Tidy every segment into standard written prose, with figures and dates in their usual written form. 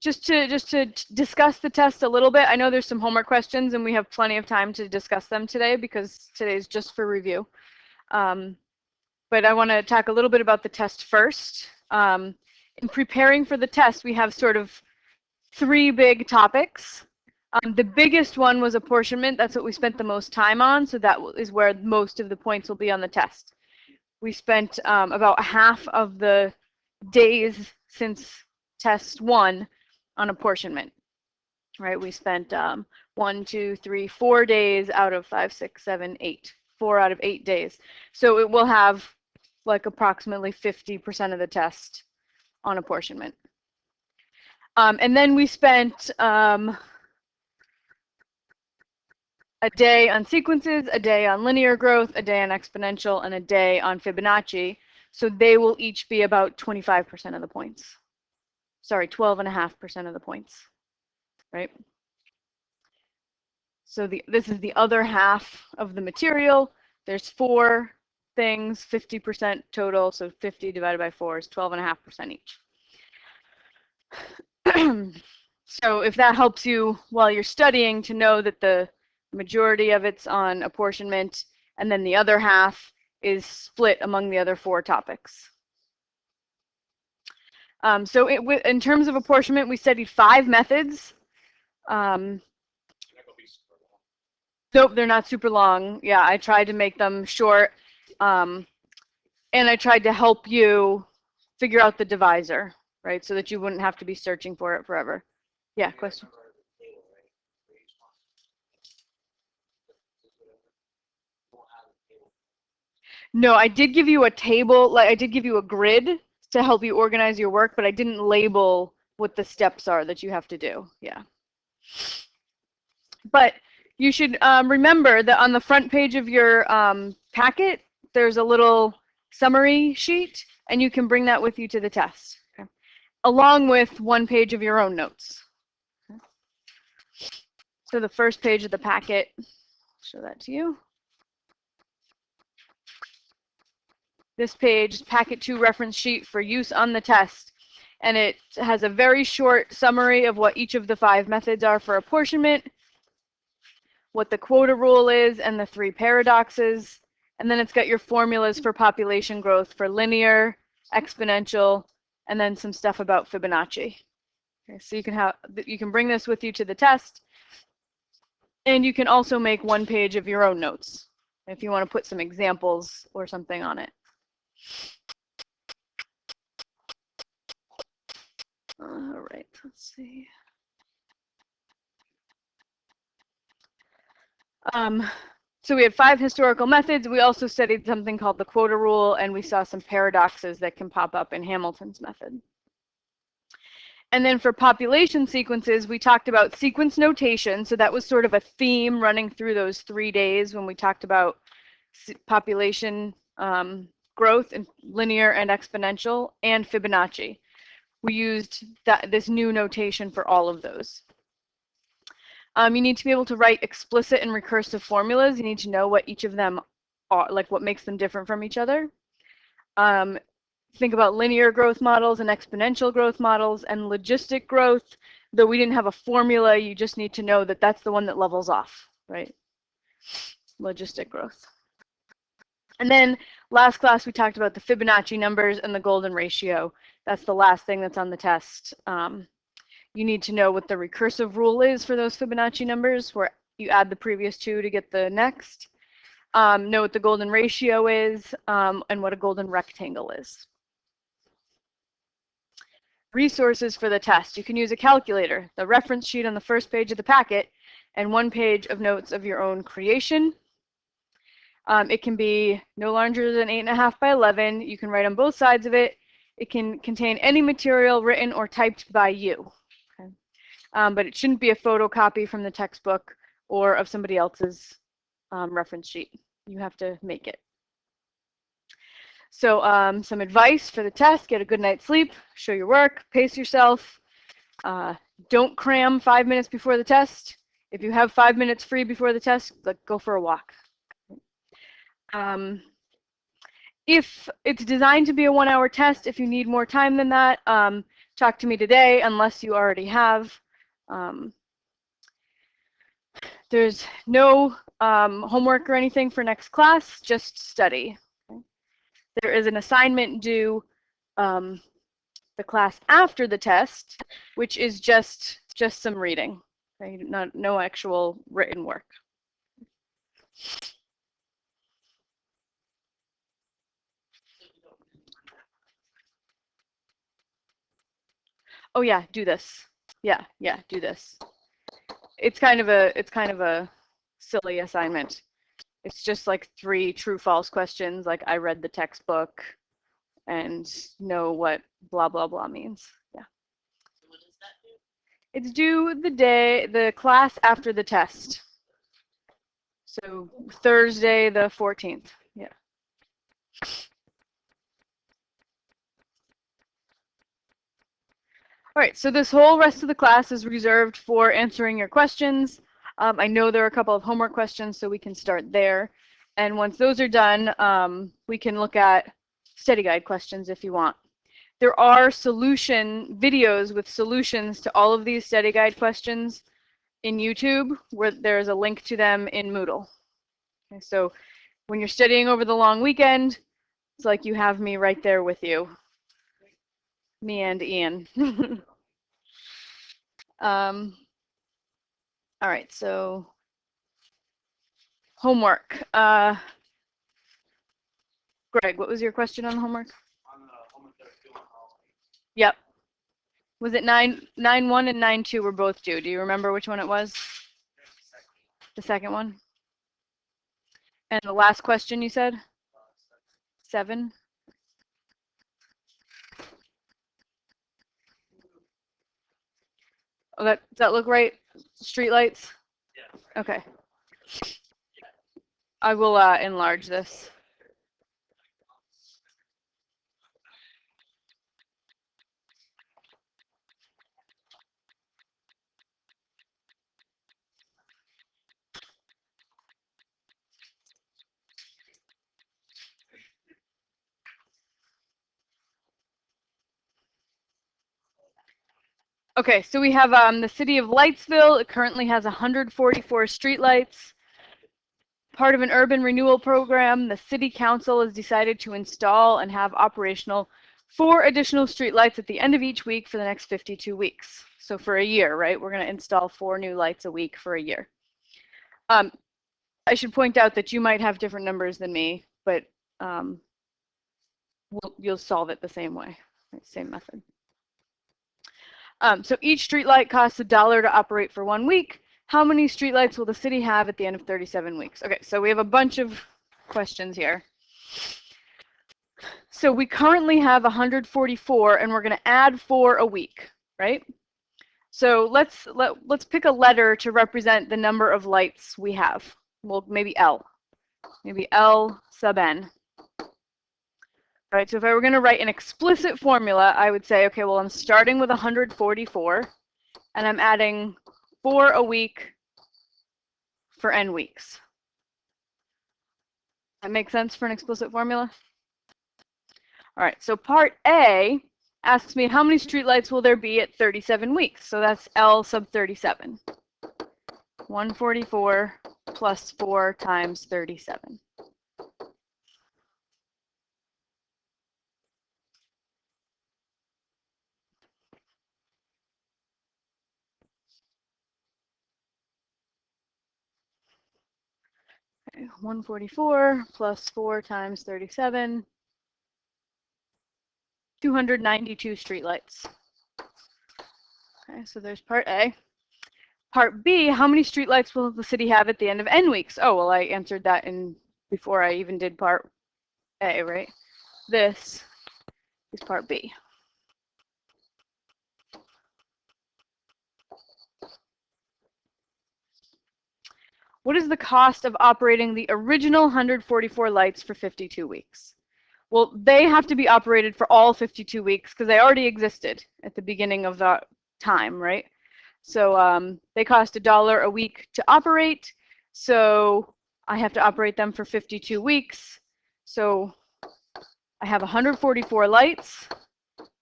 just to discuss the test a little bit, I know there's some homework questions and we have plenty of time to discuss them today because today is just for review. But I want to talk a little bit about the test first. In preparing for the test, we have sort of 3 big topics. The biggest one was apportionment. That's what we spent the most time on, so that is where most of the points will be on the test. We spent about half of the days since test 1 on apportionment, right? We spent 1, 2, 3, 4 days out of 5, 6, 7, 8. 4 out of 8 days. So it will have like approximately 50% of the test on apportionment. And then we spent a day on sequences, a day on linear growth, a day on exponential, and a day on Fibonacci. So they will each be about 25% of the points. Sorry, 12.5% of the points, right? So this is the other half of the material. There's 4 things, 50% total, so 50 divided by 4 is 12.5% each. So if that helps you while you're studying to know that the majority of it's on apportionment, and then the other half is split among the other 4 topics. So in terms of apportionment, we studied 5 methods. Nope, they're not super long. Yeah, I tried to make them short, and I tried to help you figure out the divisor, right, so that you wouldn't have to be searching for it forever. Yeah, question? No, I did give you a table, like I did give you a grid to help you organize your work, but I didn't label what the steps are that you have to do. Yeah. But you should remember that on the front page of your packet, there's a little summary sheet, and you can bring that with you to the test, okay? Along with 1 page of your own notes. Okay. So the first page of the packet, I'll show that to you. This page is packet 2 reference sheet for use on the test, and it has a very short summary of what each of the 5 methods are for apportionment, what the quota rule is, and the 3 paradoxes. And then it's got your formulas for population growth for linear, exponential, and then some stuff about Fibonacci. Okay, so you can bring this with you to the test, and you can also make 1 page of your own notes if you want to put some examples or something on it. All right, let's see. So we had 5 historical methods. We also studied something called the quota rule, and we saw some paradoxes that can pop up in Hamilton's method. And then for population sequences, we talked about sequence notation. So that was sort of a theme running through those 3 days when we talked about population growth and linear and exponential and Fibonacci. We used this new notation for all of those. You need to be able to write explicit and recursive formulas. You need to know what each of them are, like what makes them different from each other. Think about linear growth models and exponential growth models and logistic growth. Though we didn't have a formula, you just need to know that that's the one that levels off, right? Logistic growth. And then last class, we talked about the Fibonacci numbers and the golden ratio. That's the last thing that's on the test. You need to know what the recursive rule is for those Fibonacci numbers, where you add the previous 2 to get the next. Know what the golden ratio is, and what a golden rectangle is. Resources for the test. You can use a calculator, the reference sheet on the first page of the packet, and 1 page of notes of your own creation. It can be no larger than 8.5 by 11. You can write on both sides of it. It can contain any material written or typed by you. Okay? But it shouldn't be a photocopy from the textbook or of somebody else's reference sheet. You have to make it. So some advice for the test: get a good night's sleep, show your work, pace yourself. Don't cram 5 minutes before the test. If you have 5 minutes free before the test, go for a walk. If it's designed to be a 1-hour test, if you need more time than that, talk to me today unless you already have. There's no homework or anything for next class, just study. Okay? There is an assignment due the class after the test, which is just some reading. Okay? No actual written work. Oh yeah, do this. Yeah, do this. It's kind of a silly assignment. It's just like 3 true/false questions, like I read the textbook and know what blah blah blah means. Yeah. So when is that due? It's due the class after the test. So Thursday the 14th. Yeah. All right, so this whole rest of the class is reserved for answering your questions. I know there are a couple of homework questions, so we can start there. And once those are done, we can look at study guide questions if you want. There are solution videos with solutions to all of these study guide questions in YouTube, where there's a link to them in Moodle. Okay, so when you're studying over the long weekend, it's like you have me right there with you. Me and Ian. All right, so homework. Greg, what was your question on homework? On the homework that I do on Halloween. Yep. Was it 9.1 and 9.2 were both due? Do you remember which one it was? The second one? And the last question you said? 7? Oh, does that look right? Streetlights? Yeah. Okay. I will enlarge this. Okay, so we have the city of Lightsville. It currently has 144 streetlights. Part of an urban renewal program, the city council has decided to install and have operational 4 additional streetlights at the end of each week for the next 52 weeks. So for a year, right? We're going to install 4 new lights a week for a year. I should point out that you might have different numbers than me, but you'll solve it the same way, right? Same method. So each streetlight costs $1 to operate for 1 week. How many streetlights will the city have at the end of 37 weeks? Okay, so we have a bunch of questions here. So we currently have 144, and we're going to add 4 a week, right? So let's pick a letter to represent the number of lights we have. Well, maybe L. Maybe L sub n. All right, so if I were going to write an explicit formula, I would say, okay, well, I'm starting with 144, and I'm adding 4 a week for n weeks. That makes sense for an explicit formula? All right, so part A asks me how many streetlights will there be at 37 weeks? So that's L sub 37. 144 plus 4 times 37. Okay, 144 plus 4 times 37. 292 streetlights. Okay, so there's part A. Part B, how many streetlights will the city have at the end of n weeks? Oh, well, I answered that before I even did part A, right? This is part B. What is the cost of operating the original 144 lights for 52 weeks? Well, they have to be operated for all 52 weeks because they already existed at the beginning of the time, right? So they cost $1 a week to operate. So I have to operate them for 52 weeks. So I have 144 lights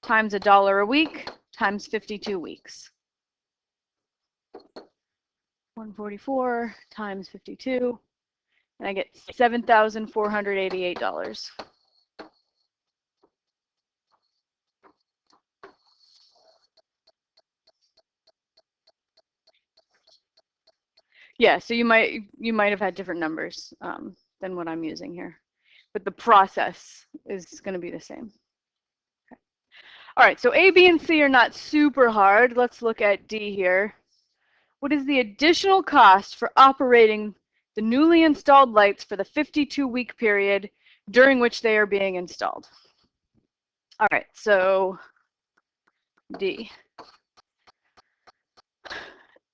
times $1 a week. times 52 weeks. 144 times 52, and I get $7,488. Yeah, so you might have had different numbers than what I'm using here, but the process is going to be the same. Okay. All right, so A, B, and C are not super hard. Let's look at D here. What is the additional cost for operating the newly installed lights for the 52-week period during which they are being installed? All right, so D.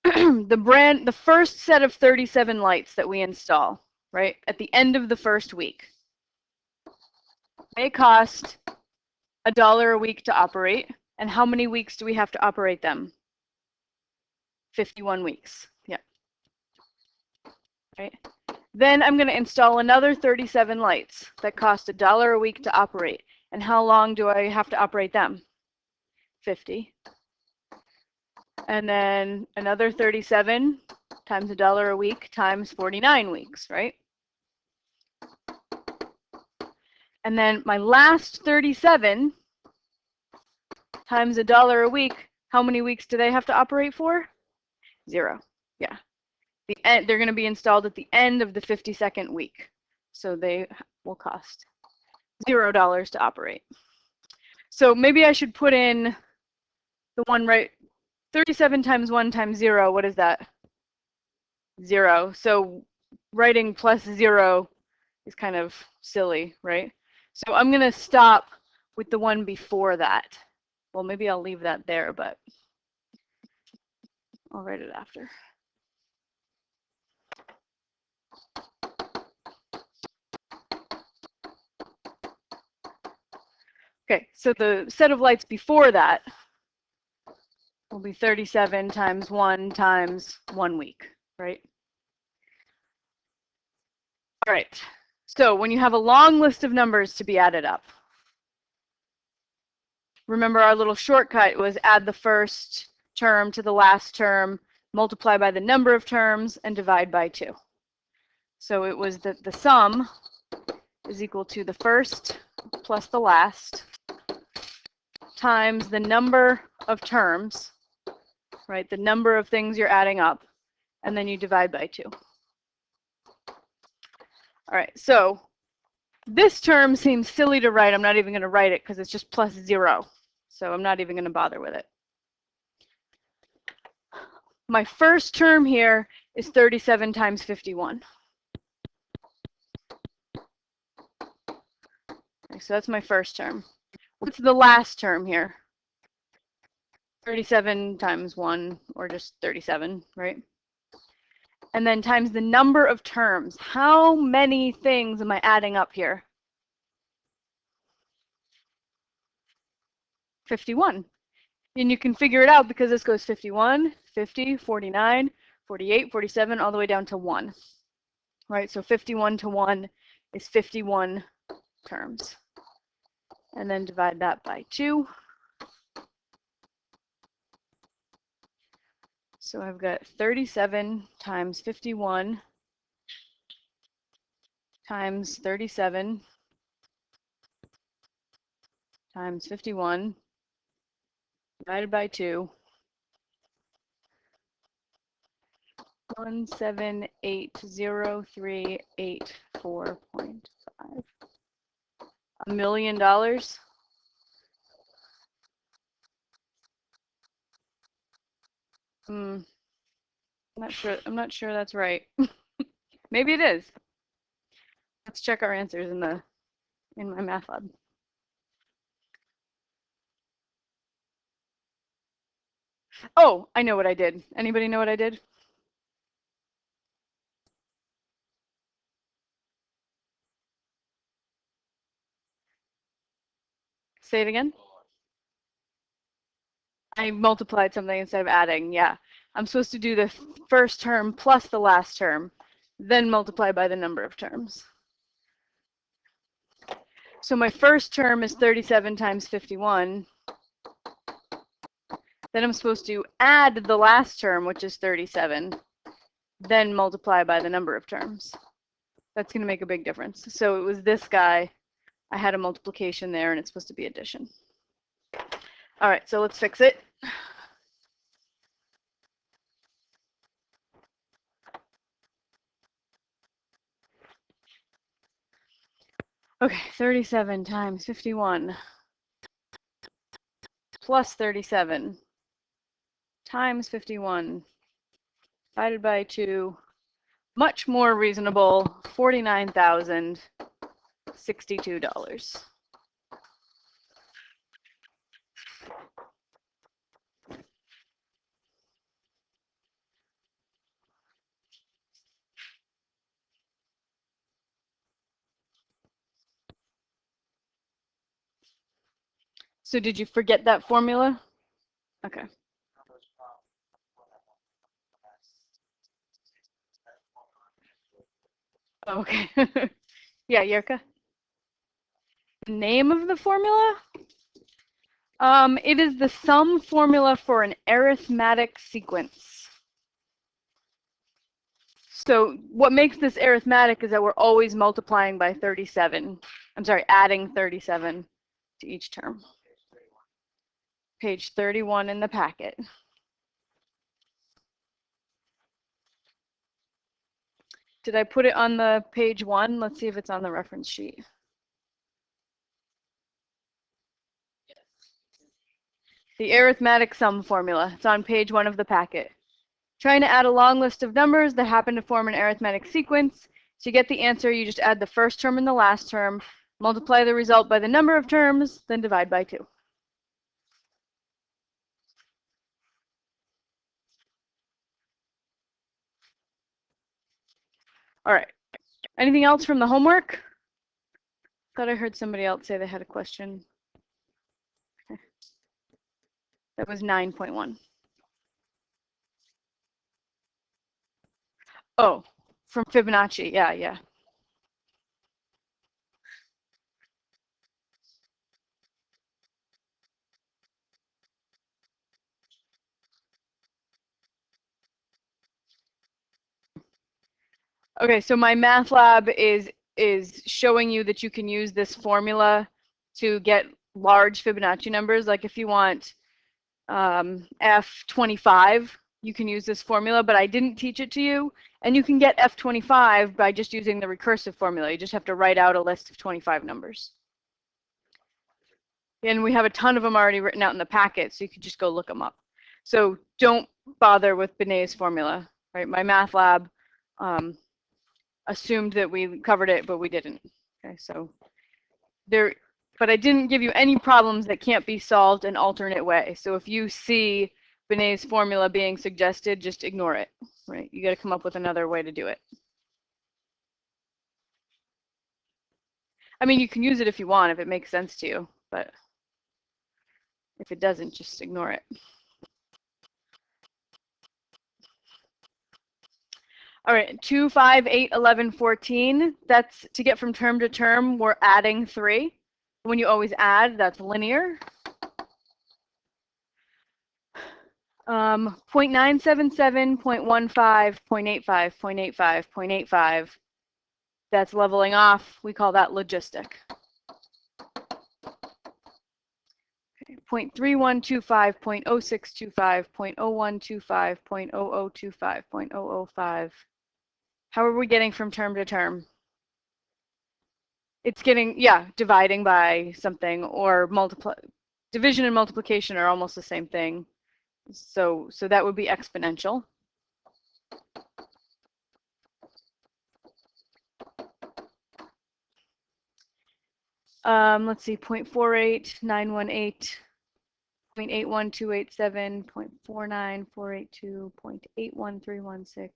The first set of 37 lights that we install, right, at the end of the first week, may cost $1 a week to operate. And how many weeks do we have to operate them? 51 weeks. Yeah. Right. Then I'm going to install another 37 lights that cost $1 a week to operate. And how long do I have to operate them? 50. And then another 37 times $1 a week times 49 weeks, right? And then my last 37 times $1 a week, how many weeks do they have to operate for? 0. Yeah. They're going to be installed at the end of the 52nd week. So they will cost $0 to operate. So maybe I should put in the one right, 37 times 1 times 0, what is that? 0. So writing plus 0 is kind of silly, right? So I'm going to stop with the one before that. Well, maybe I'll leave that there, but I'll write it after. Okay, so the set of lights before that will be 37 times 1 times 1 week, right? All right, so when you have a long list of numbers to be added up, remember our little shortcut was add the first term to the last term, multiply by the number of terms, and divide by 2. So it was that the sum is equal to the first plus the last times the number of terms, right? The number of things you're adding up, and then you divide by 2. All right, so this term seems silly to write. I'm not even going to write it because it's just plus 0. So I'm not even going to bother with it. My first term here is 37 times 51. Okay, so that's my first term. What's the last term here? 37 times 1, or just 37, right? And then times the number of terms. How many things am I adding up here? 51. And you can figure it out because this goes 51, 50, 49, 48, 47, all the way down to 1. Right, so 51 to 1 is 51 terms. And then divide that by 2. So I've got 37 times 51 times 37 times 51 divided by 2. 1780384.5. $1 million. I'm not sure that's right. Maybe it is. Let's check our answers in my math lab. Oh, I know what I did. Anybody know what I did? Say it again. I multiplied something instead of adding. Yeah. I'm supposed to do the first term plus the last term, then multiply by the number of terms. So my first term is 37 times 51. Then I'm supposed to add the last term, which is 37, then multiply by the number of terms. That's going to make a big difference. So it was this guy. I had a multiplication there, and it's supposed to be addition. All right, so let's fix it. Okay, 37 times 51 plus 37 times 51 divided by 2, much more reasonable, $49,062. So did you forget that formula? Okay. Okay. Yeah, Yerka? The name of the formula? It is the sum formula for an arithmetic sequence. So what makes this arithmetic is that we're always multiplying by 37. I'm sorry, adding 37 to each term. Page 31 in the packet. Did I put it on the page 1? Let's see if it's on the reference sheet. The arithmetic sum formula. It's on page 1 of the packet. Trying to add a long list of numbers that happen to form an arithmetic sequence. To get the answer, you just add the first term and the last term, multiply the result by the number of terms, then divide by 2. All right. Anything else from the homework? Thought I heard somebody else say they had a question. Okay. That was 9.1. Oh, from Fibonacci. Yeah, yeah. Okay, so my math lab is showing you that you can use this formula to get large Fibonacci numbers. Like if you want F25, you can use this formula, but I didn't teach it to you. And you can get F25 by just using the recursive formula. You just have to write out a list of 25 numbers. And we have a ton of them already written out in the packet, so you could just go look them up. So don't bother with Benet's formula, right? My math lab assumed that we covered it, but we didn't. Okay, so there, but I didn't give you any problems that can't be solved an alternate way. So if you see Benet's formula being suggested, just ignore it, right? You got to come up with another way to do it. I mean, you can use it if you want, if it makes sense to you, but if it doesn't, just ignore it. All right, 2, 5, 8, 11, 14. That's to get from term to term, we're adding 3. When you always add, that's linear. 0.977, 0.15, 0.85, 0.85, 0.85. That's leveling off. We call that logistic. 0.3125, 0.0625, 0.0125, 0.0025, 0.005. How are we getting from term to term? It's getting, yeah, dividing by something, or division and multiplication are almost the same thing. So that would be exponential. Let's see, 0.48918, 0.81287, 0.49482, 0.81316.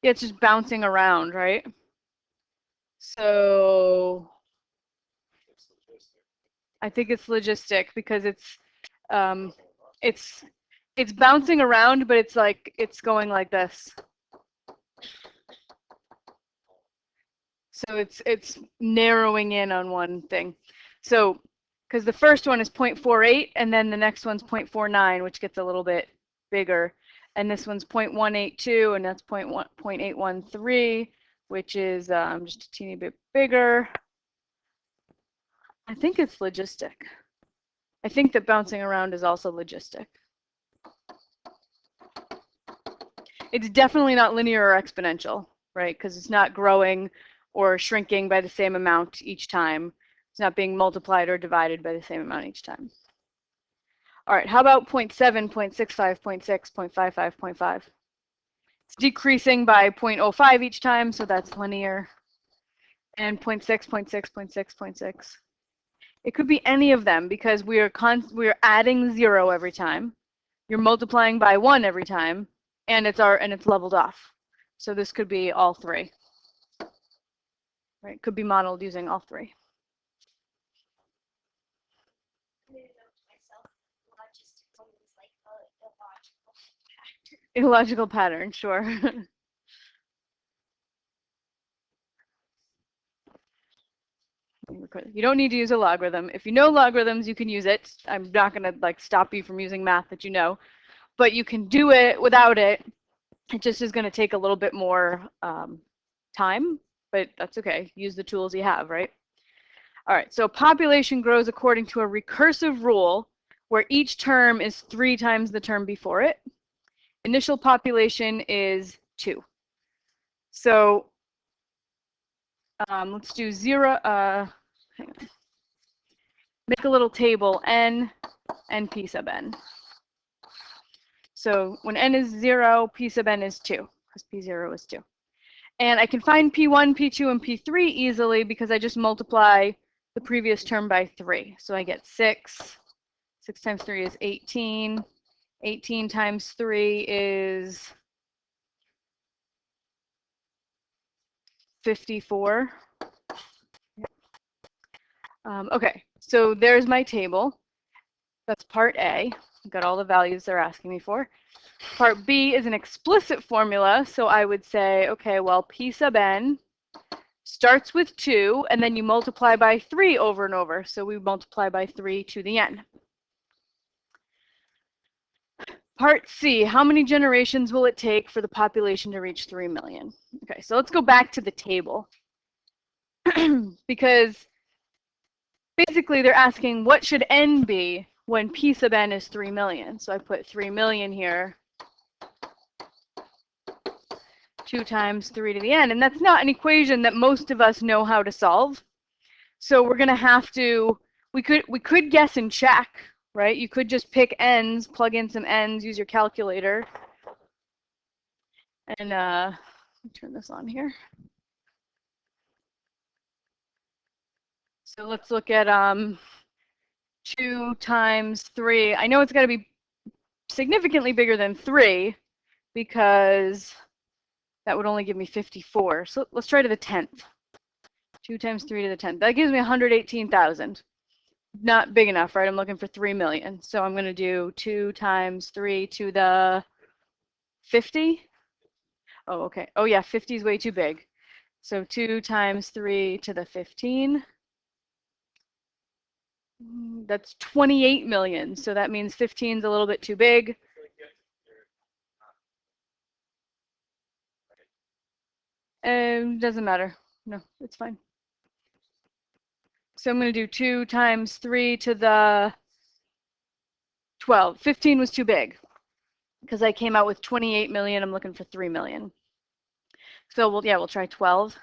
Yeah, it's just bouncing around, right? So I think it's logistic because it's bouncing around, but it's like it's going like this. So it's narrowing in on one thing. So because the first one is 0.48 and then the next one's 0.49, which gets a little bit bigger. And this one's 0.182 and that's 0.813, which is just a teeny bit bigger. I think it's logistic. I think that bouncing around is also logistic. It's definitely not linear or exponential, right? Because it's not growing or shrinking by the same amount each time. It's not being multiplied or divided by the same amount each time. All right, how about 0.7, 0.65, 0.6, 0.55, 0.5? It's decreasing by 0.05 each time, so that's linear. And 0.6, 0.6, 0.6, 0.6. It could be any of them because we are adding 0 every time. You're multiplying by 1 every time, and it's leveled off. So this could be all three. Right? Could be modeled using all three. Illogical pattern, sure. You don't need to use a logarithm. If you know logarithms, you can use it. I'm not going to stop you from using math that you know, but you can do it without it. It just is going to take a little bit more time, but that's okay. Use the tools you have, right? All right, so population grows according to a recursive rule where each term is 3 times the term before it. Initial population is 2. So let's do 0. Hang on. Make a little table, n and p sub n. So when n is 0, p sub n is 2, because p0 is 2. And I can find p1, p2, and p3 easily because I just multiply the previous term by 3. So I get 6. 6 times 3 is 18. 18 times 3 is 54. Okay, so there's my table. That's part A. I've got all the values they're asking me for. Part B is an explicit formula, so I would say, okay, well, p sub n starts with 2, and then you multiply by 3 over and over. So we multiply by 3 to the n. Part C, how many generations will it take for the population to reach 3 million? Okay, so let's go back to the table. Because basically they're asking what should n be when p sub n is 3 million. So I put 3 million here. 2 times 3 to the n. And that's not an equation that most of us know how to solve. So we're going to have to, we could guess and check, right? You could just pick n's, plug in some n's, use your calculator. And let me turn this on here. So let's look at 2 times 3. I know it's got to be significantly bigger than 3 because that would only give me 54. So let's try to the 10th. 2 times 3 to the 10th. That gives me 118,000. Not big enough, right? I'm looking for 3 million. So I'm going to do 2 times 3 to the 50. Oh, okay. Oh, yeah, 50 is way too big. So 2 times 3 to the 15. That's 28 million. So that means 15 is a little bit too big. Doesn't matter. No, it's fine. So I'm going to do 2 times 3 to the 12. 15 was too big because I came out with 28 million. I'm looking for 3 million. So we'll try 12.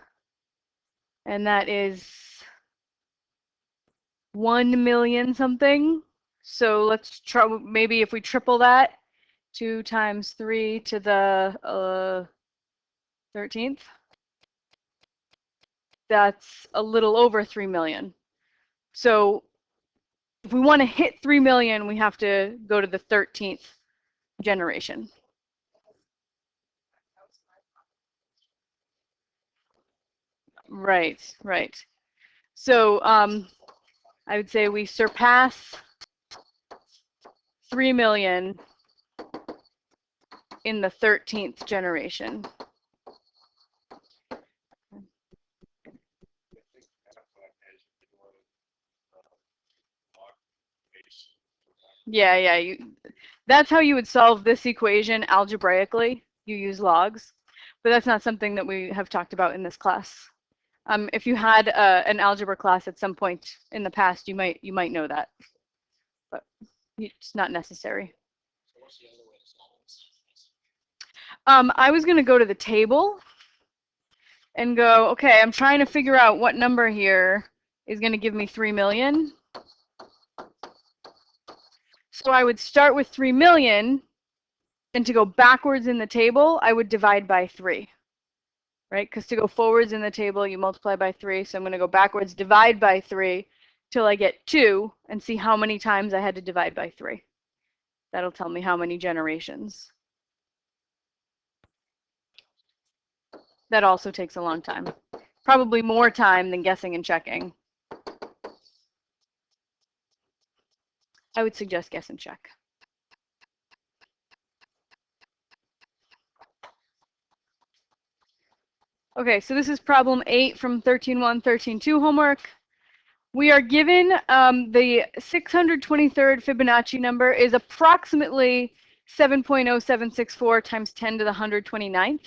And that is 1 million something. So let's try, maybe if we triple that, 2 times 3 to the 13th. That's a little over 3 million. So if we want to hit 3 million, we have to go to the 13th generation. Right, right. So I would say we surpass 3 million in the 13th generation. Yeah. That's how you would solve this equation algebraically. You use logs, but that's not something that we have talked about in this class. If you had an algebra class at some point in the past, you might know that, but it's not necessary. So what's the other way to solve this? I was going to go to the table and go, okay, I'm trying to figure out what number here is going to give me 3 million. So I would start with 3 million, and to go backwards in the table, I would divide by 3. Right? Because to go forwards in the table, you multiply by 3. So I'm going to go backwards, divide by 3 till I get 2 and see how many times I had to divide by 3. That'll tell me how many generations. That also takes a long time. Probably more time than guessing and checking. I would suggest guess and check. Okay, so this is problem 8 from 13.1, 13.2 homework. We are given the 623rd Fibonacci number is approximately 7.0764 times 10 to the 129th.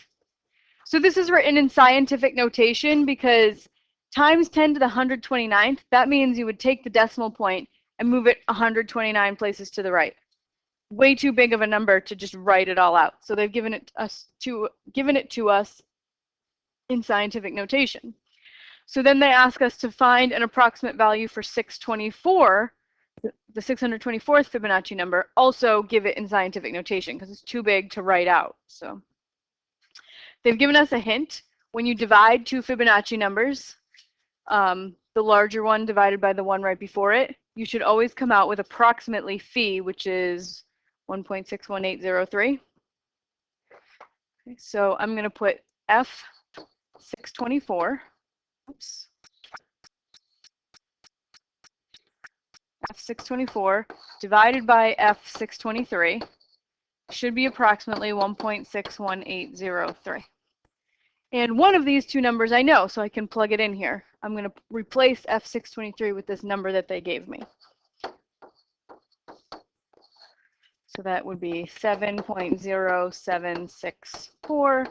So this is written in scientific notation because times 10 to the 129th, that means you would take the decimal point and move it 129 places to the right. Way too big of a number to just write it all out. So they've given it to us in scientific notation. So then they ask us to find an approximate value for 624, the 624th Fibonacci number, also give it in scientific notation because it's too big to write out. So they've given us a hint. When you divide two Fibonacci numbers, the larger one divided by the one right before it, you should always come out with approximately phi, which is 1.61803. Okay, so I'm going to put F624. Oops. F624 divided by F623 should be approximately 1.61803. And one of these two numbers I know, so I can plug it in here. I'm going to replace F623 with this number that they gave me. So that would be 7.0764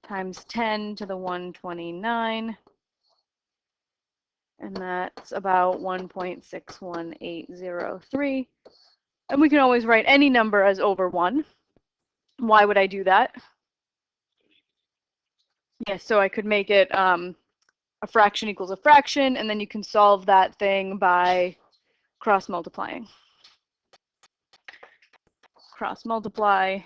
times 10 to the 129. And that's about 1.61803. And we can always write any number as over 1. Why would I do that? Yes, so I could make it a fraction equals a fraction, and then you can solve that thing by cross multiplying. Cross multiply,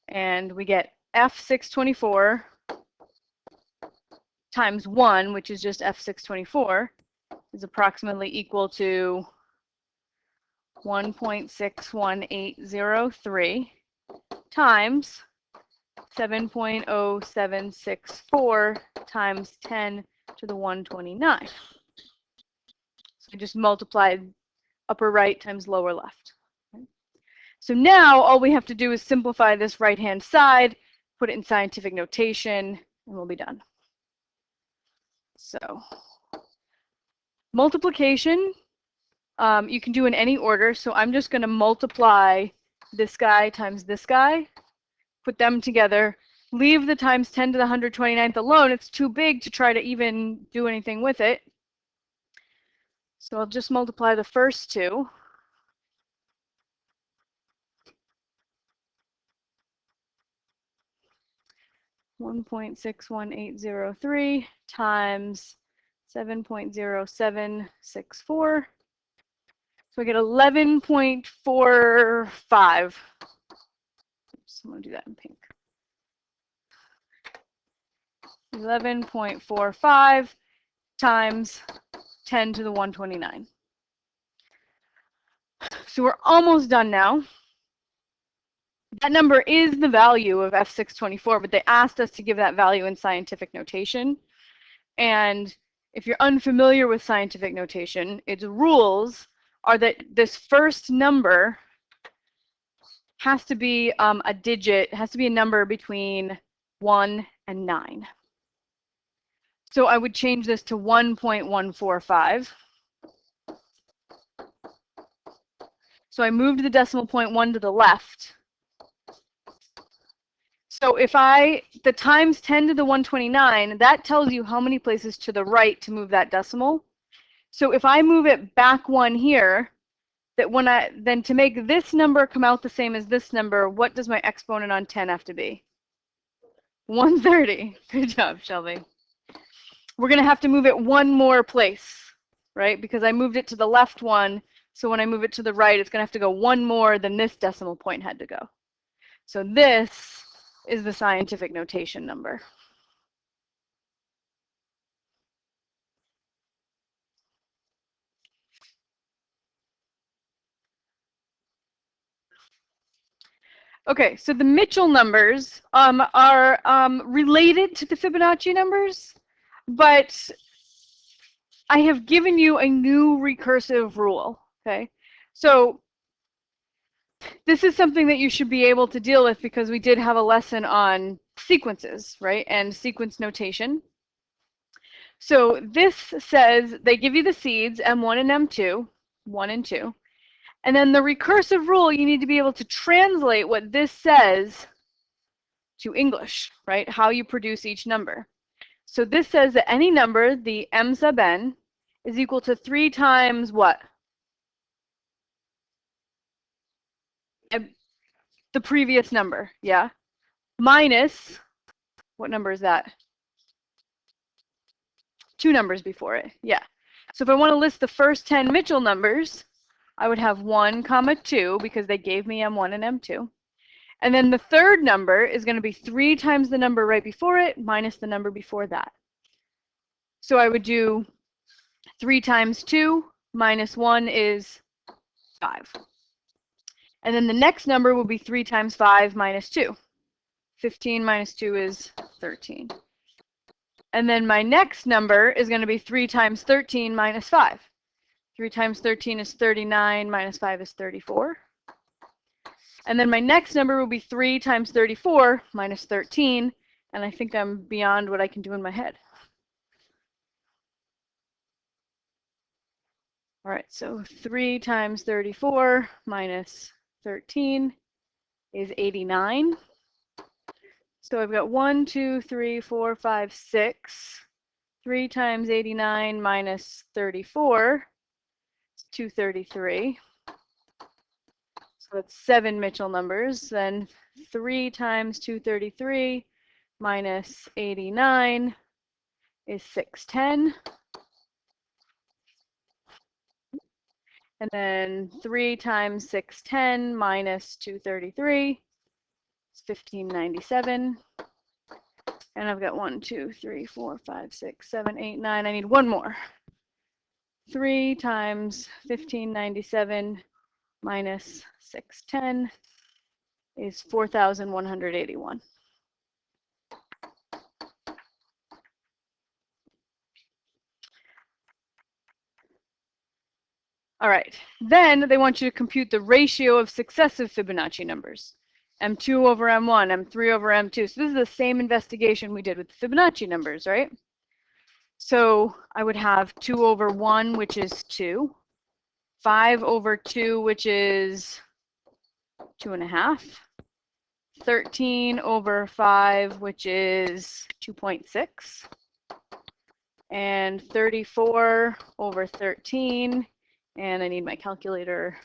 and we get F624 times 1, which is just F624, is approximately equal to 1.61803 times 7.0764 times 10 to the 129. So I just multiplied upper right times lower left. Okay. So now all we have to do is simplify this right-hand side, put it in scientific notation, and we'll be done. So multiplication, you can do in any order. So I'm just going to multiply this guy times this guy, put them together, leave the times 10 to the 129th alone. It's too big to try to even do anything with it. So I'll just multiply the first two. $1.61803 times 7.0764. So I get 11.45. Oops, I'm going to do that in pink. 11.45 times 10 to the 129. So we're almost done now. That number is the value of F624, but they asked us to give that value in scientific notation. And if you're unfamiliar with scientific notation, its rules are that this first number has to be a digit, has to be a number between 1 and 9. So I would change this to 1.145. So I moved the decimal point 1 to the left. So if the times 10 to the 129, that tells you how many places to the right to move that decimal. So if I move it back 1 here, then to make this number come out the same as this number, what does my exponent on 10 have to be? 130. Good job, Shelby. We're going to have to move it 1 more place, right? Because I moved it to the left 1. So when I move it to the right, it's going to have to go 1 more than this decimal point had to go. So this is the scientific notation number. Okay, so the Mitchell numbers are related to the Fibonacci numbers, but I have given you a new recursive rule, okay? So this is something that you should be able to deal with because we did have a lesson on sequences, right, and sequence notation. So this says they give you the seeds, M1 and M2, 1 and 2. And then the recursive rule, you need to be able to translate what this says to English, right? How you produce each number. So this says that any number, the M sub n, is equal to 3 times what? The previous number, yeah? Minus, what number is that? 2 numbers before it, yeah. So if I want to list the first 10 Mitchell numbers, I would have 1, 2, because they gave me M1 and M2. And then the third number is going to be 3 times the number right before it minus the number before that. So I would do 3 times 2 minus 1 is 5. And then the next number will be 3 times 5 minus 2. 15 minus 2 is 13. And then my next number is going to be 3 times 13 minus 5. 3 times 13 is 39, minus 5 is 34. And then my next number will be 3 times 34 minus 13. And I think I'm beyond what I can do in my head. All right, so 3 times 34 minus 13 is 89. So I've got 1, 2, 3, 4, 5, 6. 3 times 89 minus 34 is 233. So that's 7 Mitchell numbers. Then 3 times 233 minus 89 is 610. And then 3 times 610 minus 233 is 1597. And I've got 1, 2, 3, 4, 5, 6, 7, 8, 9. I need 1 more. 3 times 1597 minus 610 is 4,181. All right, then they want you to compute the ratio of successive Fibonacci numbers. M2 over M1, M3 over M2. So this is the same investigation we did with the Fibonacci numbers, right? So I would have 2 over 1, which is 2. 5 over 2, which is 2.5. 13 over 5, which is 2.6. And 34 over 13, and I need my calculator,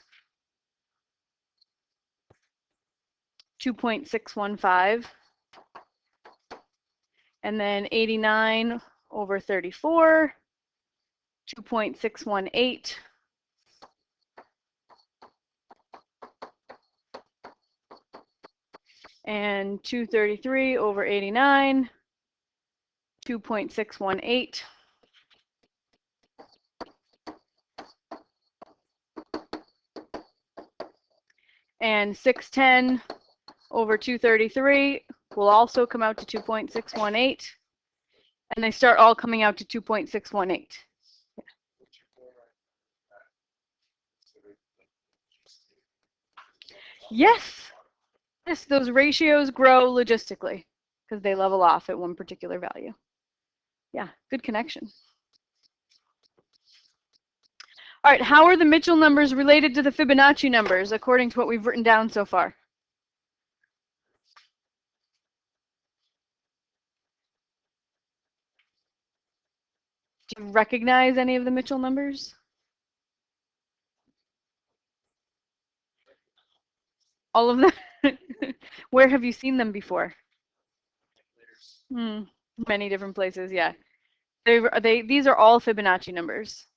2.615. And then 89 over 34, 2.618. And 233 over 89, 2.618. And 610 over 233 will also come out to 2.618. And they start all coming out to 2.618. Yes. Yes, those ratios grow logistically because they level off at one particular value. Yeah, good connection. All right, how are the Mitchell numbers related to the Fibonacci numbers according to what we've written down so far? Do you recognize any of the Mitchell numbers? All of them? Where have you seen them before? Many different places, yeah. These are all Fibonacci numbers,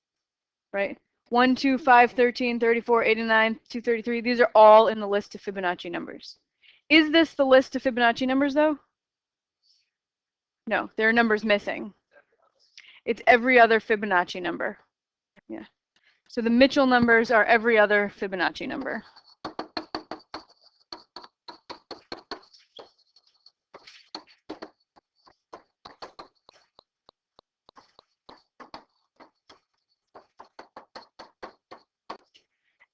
right? 1, 2, 5, 13, 34, 89, 233. These are all in the list of Fibonacci numbers. Is this the list of Fibonacci numbers, though? No, there are numbers missing. It's every other Fibonacci number. Yeah. So the Mitchell numbers are every other Fibonacci number.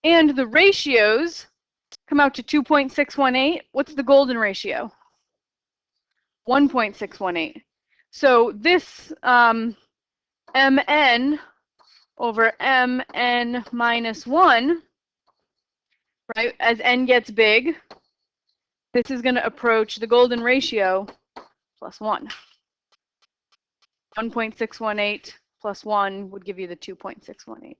And the ratios come out to 2.618. What's the golden ratio? 1.618. So this mn over mn minus 1, right, as n gets big, this is going to approach the golden ratio plus 1. 1.618 plus 1 would give you the 2.618.